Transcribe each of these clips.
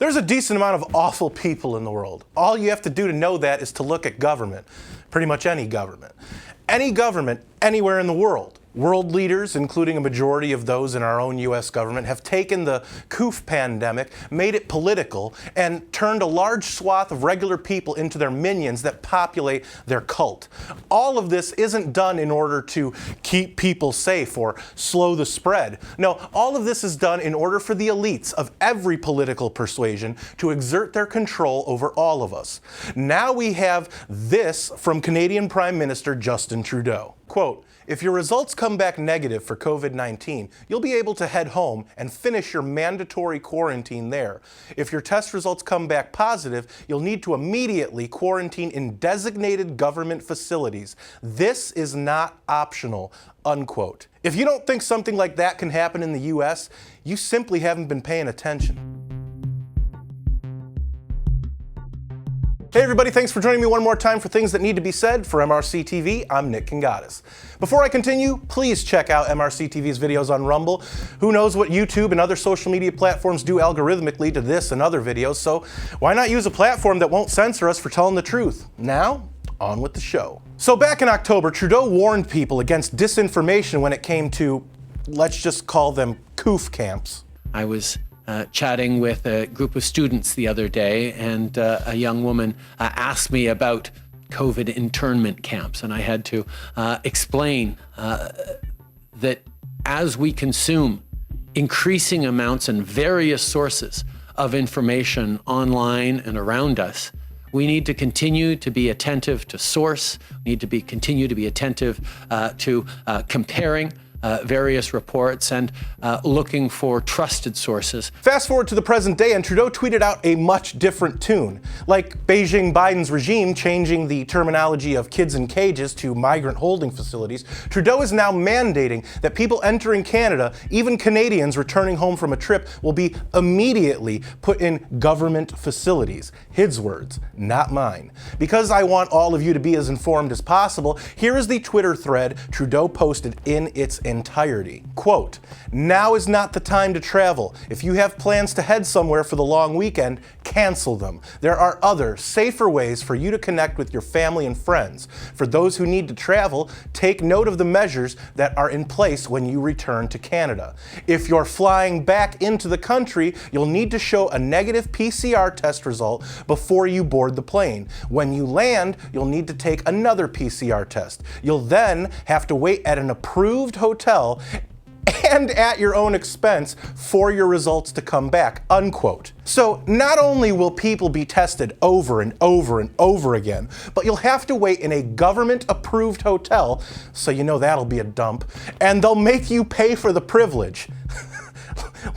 There's a decent amount of awful people in the world. All you have to do to know that is to look at government. Pretty much any government. Any government anywhere in the world. World leaders, including a majority of those in our own U.S. government, have taken the Coof pandemic, made it political, and turned a large swath of regular people into their minions that populate their cult. All of this isn't done in order to keep people safe or slow the spread. No, all of this is done in order for the elites of every political persuasion to exert their control over all of us. Now we have this from Canadian Prime Minister Justin Trudeau. Quote, "If your results come back negative for COVID-19, you'll be able to head home and finish your mandatory quarantine there. If your test results come back positive, you'll need to immediately quarantine in designated government facilities. This is not optional," unquote. If you don't think something like that can happen in the US, you simply haven't been paying attention. Hey everybody, thanks for joining me one more time for Things That Need to Be Said. For MRC-TV, I'm Nick Kangadis. Before I continue, please check out MRC-TV's videos on Rumble. Who knows what YouTube and other social media platforms do algorithmically to this and other videos, so why not use a platform that won't censor us for telling the truth? Now, on with the show. So back in October, Trudeau warned people against disinformation when it came to, let's just call them Coof camps. I was chatting with a group of students the other day, and a young woman asked me about COVID internment camps, and I had to explain that as we consume increasing amounts and various sources of information online and around us, we need to continue to be attentive to source. We need to continue to be attentive to comparing various reports and looking for trusted sources. Fast forward to the present day, and Trudeau tweeted out a much different tune. Like Beijing Biden's regime changing the terminology of kids in cages to migrant holding facilities, Trudeau is now mandating that people entering Canada, even Canadians returning home from a trip, will be immediately put in government facilities. His words, not mine. Because I want all of you to be as informed as possible, here is the Twitter thread Trudeau posted in its entirety. Quote, "Now is not the time to travel. If you have plans to head somewhere for the long weekend, cancel them. There are other, safer ways for you to connect with your family and friends. For those who need to travel, take note of the measures that are in place when you return to Canada. If you're flying back into the country, you'll need to show a negative PCR test result before you board the plane. When you land, you'll need to take another PCR test. You'll then have to wait at an approved hotel and at your own expense for your results to come back," unquote. So not only will people be tested over and over and over again, but you'll have to wait in a government-approved hotel, so you know that'll be a dump, and they'll make you pay for the privilege.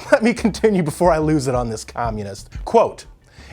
Let me continue before I lose it on this communist. Quote,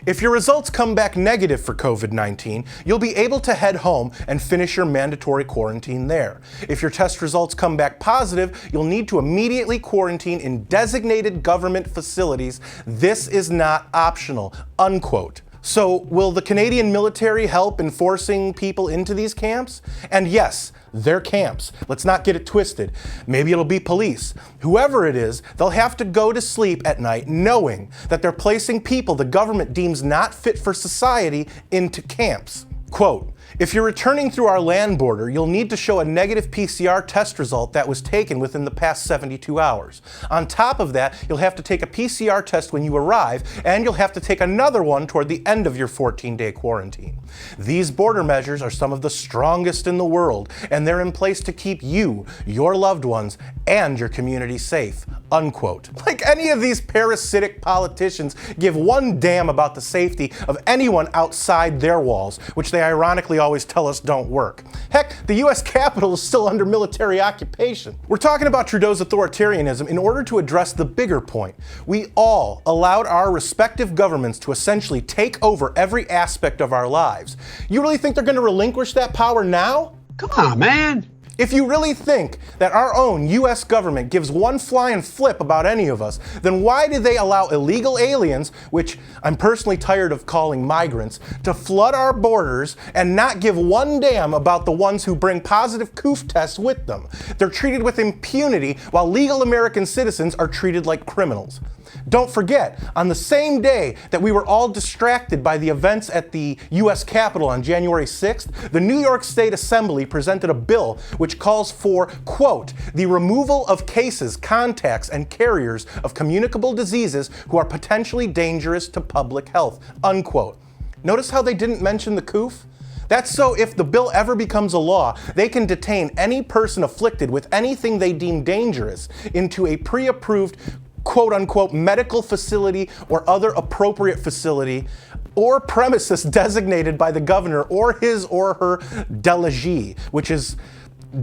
"If your results come back negative for COVID-19, you'll be able to head home and finish your mandatory quarantine there. If your test results come back positive, you'll need to immediately quarantine in designated government facilities. This is not optional," unquote. So will the Canadian military help enforcing people into these camps? And yes, they're camps. Let's not get it twisted. Maybe it'll be police. Whoever it is, they'll have to go to sleep at night knowing that they're placing people the government deems not fit for society into camps. Quote, "If you're returning through our land border, you'll need to show a negative PCR test result that was taken within the past 72 hours. On top of that, you'll have to take a PCR test when you arrive, and you'll have to take another one toward the end of your 14-day quarantine. These border measures are some of the strongest in the world, and they're in place to keep you, your loved ones, and your community safe," unquote. Like any of these parasitic politicians give one damn about the safety of anyone outside their walls, which they ironically always tell us don't work. Heck, the US Capitol is still under military occupation. We're talking about Trudeau's authoritarianism in order to address the bigger point. We all allowed our respective governments to essentially take over every aspect of our lives. You really think they're going to relinquish that power now? Come on, man. If you really think that our own US government gives one flying flip about any of us, then why do they allow illegal aliens, which I'm personally tired of calling migrants, to flood our borders and not give one damn about the ones who bring positive Coof tests with them? They're treated with impunity while legal American citizens are treated like criminals. Don't forget, on the same day that we were all distracted by the events at the U.S. Capitol on January 6th, the New York State Assembly presented a bill which calls for, quote, the removal of cases, contacts, and carriers of communicable diseases who are potentially dangerous to public health, unquote. Notice how they didn't mention the Coof? That's so if the bill ever becomes a law, they can detain any person afflicted with anything they deem dangerous into a pre-approved, quote-unquote, medical facility or other appropriate facility or premises designated by the governor or his or her delegee, which is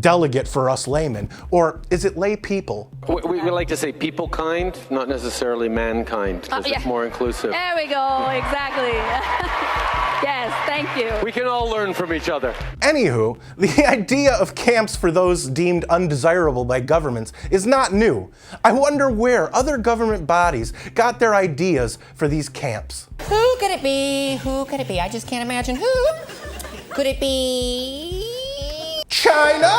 delegate for us laymen, or is it lay people? We like to say people kind, not necessarily mankind, because it's more inclusive. There we go, exactly. Yes, thank you. We can all learn from each other. Anywho, the idea of camps for those deemed undesirable by governments is not new. I wonder where other government bodies got their ideas for these camps. Who could it be? Who could it be? I just can't imagine who. Could it be? China?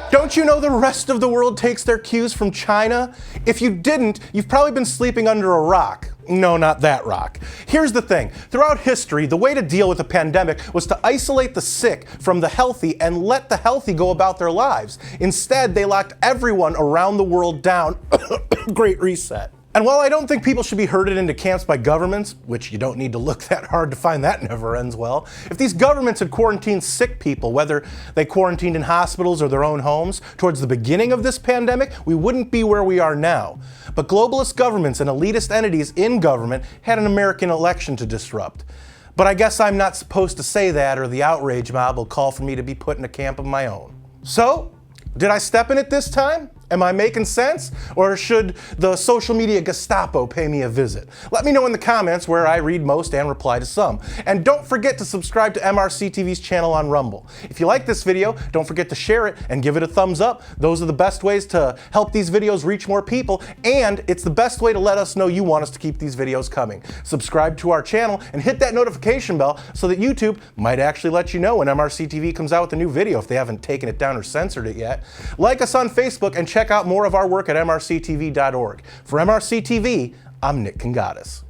Don't you know the rest of the world takes their cues from China? If you didn't, you've probably been sleeping under a rock. No, not that rock. Here's the thing. Throughout history, the way to deal with a pandemic was to isolate the sick from the healthy and let the healthy go about their lives. Instead, they locked everyone around the world down. Great reset. And while I don't think people should be herded into camps by governments, which you don't need to look that hard to find that never ends well, if these governments had quarantined sick people, whether they quarantined in hospitals or their own homes, towards the beginning of this pandemic, we wouldn't be where we are now. But globalist governments and elitist entities in government had an American election to disrupt. But I guess I'm not supposed to say that, or the outrage mob will call for me to be put in a camp of my own. So, did I step in it this time? Am I making sense? Or should the social media Gestapo pay me a visit? Let me know in the comments, where I read most and reply to some. And don't forget to subscribe to MRC-TV's channel on Rumble. If you like this video, don't forget to share it and give it a thumbs up. Those are the best ways to help these videos reach more people, and it's the best way to let us know you want us to keep these videos coming. Subscribe to our channel and hit that notification bell so that YouTube might actually let you know when MRC-TV comes out with a new video if they haven't taken it down or censored it yet. Like us on Facebook and check out more of our work at MRCTV.org. For MRC-TV, I'm Nick Kangadis.